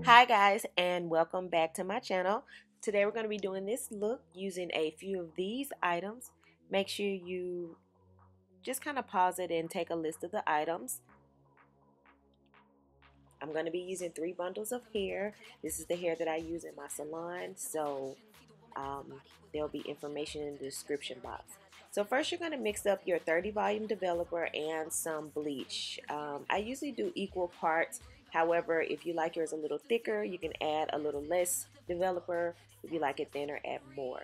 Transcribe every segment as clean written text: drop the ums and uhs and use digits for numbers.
Hi guys, and welcome back to my channel. Today we're going to be doing this look using a few of these items. Make sure you just kind of pause it and take a list of the items. I'm going to be using 3 bundles of hair. This is the hair that I use in my salon, so there'll be information in the description box. So first you're going to mix up your 30 volume developer and some bleach. I usually do equal parts. However, if you like yours a little thicker, you can add a little less developer. If you like it thinner, add more.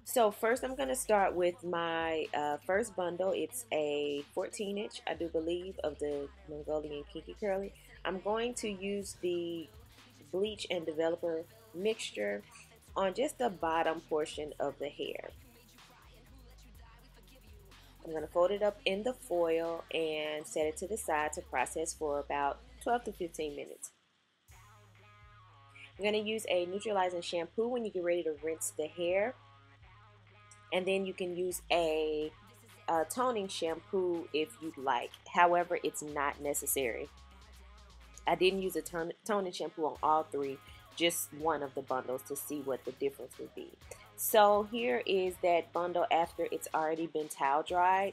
So first I'm going to start with my first bundle. It's a 14-inch, I do believe, of the Mongolian Kinky Curly. I'm going to use the bleach and developer mixture on just the bottom portion of the hair. I'm going to fold it up in the foil and set it to the side to process for about 12 to 15 minutes. I'm going to use a neutralizing shampoo when you get ready to rinse the hair. And then you can use a toning shampoo if you'd like. However, it's not necessary. I didn't use a toning shampoo on all 3, just one of the bundles to see what the difference would be. So here is that bundle after it's already been towel dried.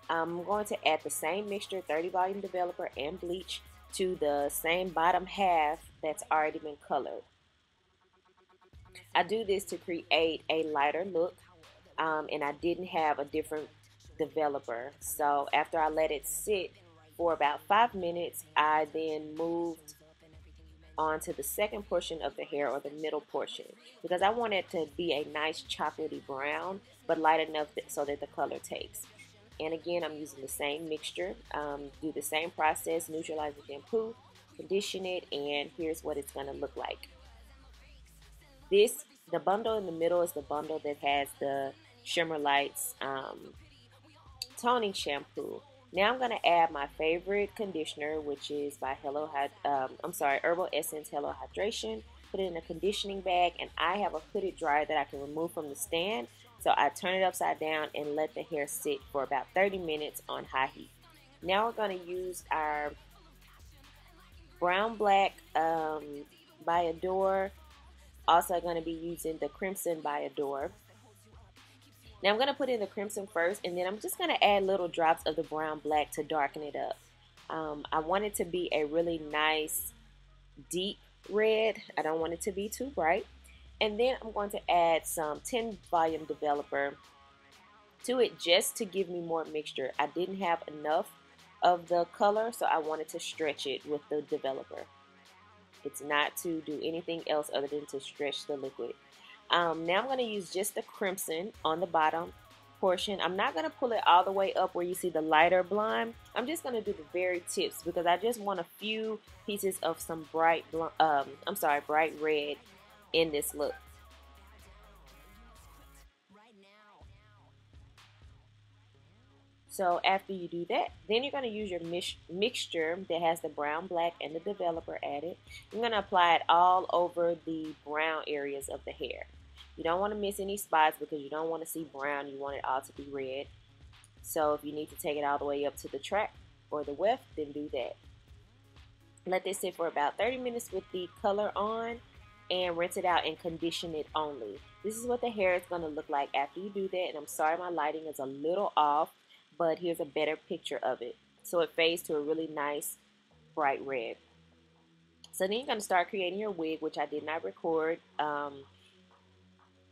I'm going to add the same mixture, 30 volume developer and bleach, to the same bottom half that's already been colored. I do this to create a lighter look, and I didn't have a different developer. So after I let it sit for about 5 minutes, I then moved on to the second portion of the hair, or the middle portion, because I want it to be a nice chocolatey brown but light enough so that the color takes. And again, I'm using the same mixture. Do the same process, neutralize the shampoo, condition it, and here's what it's going to look like. The bundle in the middle is the bundle that has the Shimmer Lights toning shampoo. Now I'm going to add my favorite conditioner, which is by Herbal Essence Hello Hydration. Put it in a conditioning bag, and I have a hooded dryer that I can remove from the stand. So I turn it upside down and let the hair sit for about 30 minutes on high heat. Now we're going to use our brown black by Adore. Also going to be using the Crimson by Adore. Now I'm going to put in the crimson first, and then I'm just going to add little drops of the brown black to darken it up. I want it to be a really nice deep red. I don't want it to be too bright. And then I'm going to add some 10 volume developer to it just to give me more mixture. I didn't have enough of the color, so I wanted to stretch it with the developer. It's not to do anything else other than to stretch the liquid. Now I'm going to use just the crimson on the bottom portion. I'm not going to pull it all the way up where you see the lighter blonde. I'm just going to do the very tips because I just want a few pieces of some bright red in this look. So after you do that, then you're going to use your mixture that has the brown, black, and the developer added. You're going to apply it all over the brown areas of the hair. You don't want to miss any spots because you don't want to see brown. You want it all to be red. So if you need to take it all the way up to the track or the weft, then do that. Let this sit for about 30 minutes with the color on, and rinse it out and condition it only. This is what the hair is going to look like after you do that. And I'm sorry my lighting is a little off, but here's a better picture of it. So it fades to a really nice bright red. So then you're going to start creating your wig, which I did not record.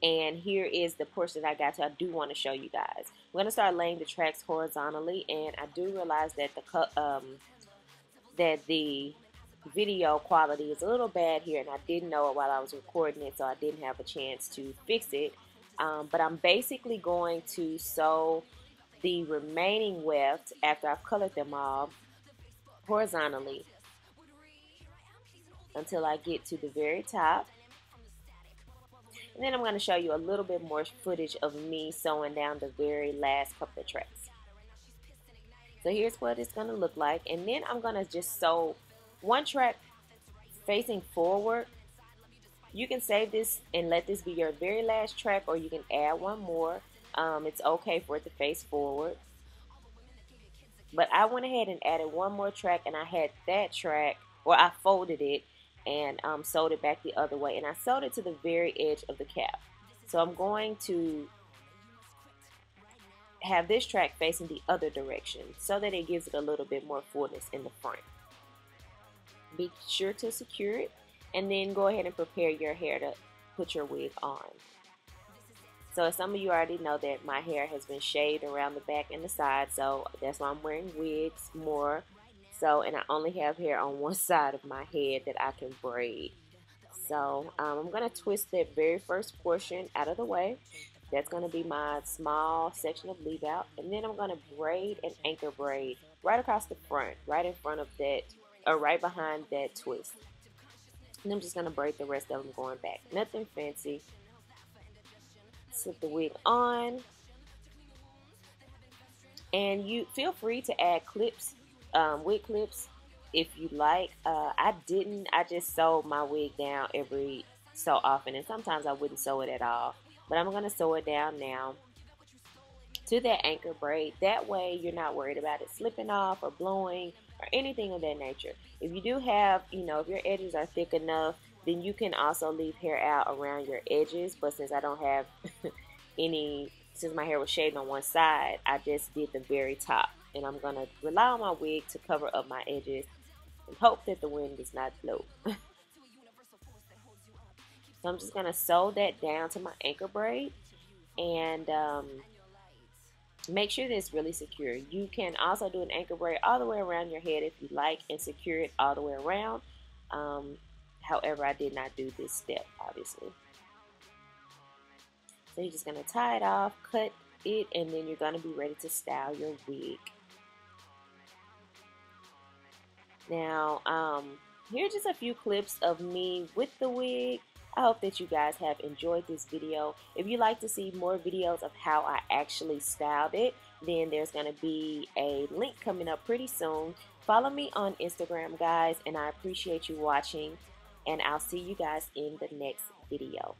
And here is the portion that I got to. I do want to show you guys. I'm going to start laying the tracks horizontally, and I do realize that the video quality is a little bad here, and I didn't know it while I was recording it, so I didn't have a chance to fix it. But I'm basically going to sew the remaining wefts after I've colored them all horizontally until I get to the very top. And then I'm going to show you a little bit more footage of me sewing down the very last couple of tracks. So here's what it's going to look like. And then I'm going to just sew one track facing forward. You can save this and let this be your very last track, or you can add one more. It's okay for it to face forward. But I went ahead and added one more track, and I had that track, or I folded it and sewed it back the other way, and I sewed it to the very edge of the cap. So I'm going to have this track facing the other direction so that it gives it a little bit more fullness in the front. Be sure to secure it, and then go ahead and prepare your hair to put your wig on. So as some of you already know that my hair has been shaved around the back and the side, so that's why I'm wearing wigs more. So, and I only have hair on one side of my head that I can braid. So I'm going to twist that very first portion out of the way. That's going to be my small section of leave out. And then I'm going to braid and anchor braid right across the front, right in front of that, or right behind that twist. And I'm just going to braid the rest of them going back. Nothing fancy. Slip the wig on. And you feel free to add clips, wig clips, if you like. I didn't. I just sewed my wig down every so often, and sometimes I wouldn't sew it at all. But I'm going to sew it down now to that anchor braid. That way you're not worried about it slipping off or blowing or anything of that nature. If you do have, if your edges are thick enough, then you can also leave hair out around your edges. But since I don't have since my hair was shaved on one side, I just did the very top. And I'm going to rely on my wig to cover up my edges and hope that the wind does not blow. So I'm just going to sew that down to my anchor braid and make sure that it's really secure. You can also do an anchor braid all the way around your head if you like and secure it all the way around. However, I did not do this step, obviously. So you're just going to tie it off, cut it, and then you're going to be ready to style your wig. Now, here's just a few clips of me with the wig. I hope that you guys have enjoyed this video. If you'd like to see more videos of how I actually styled it, then there's going to be a link coming up pretty soon. Follow me on Instagram, guys, and I appreciate you watching, and I'll see you guys in the next video.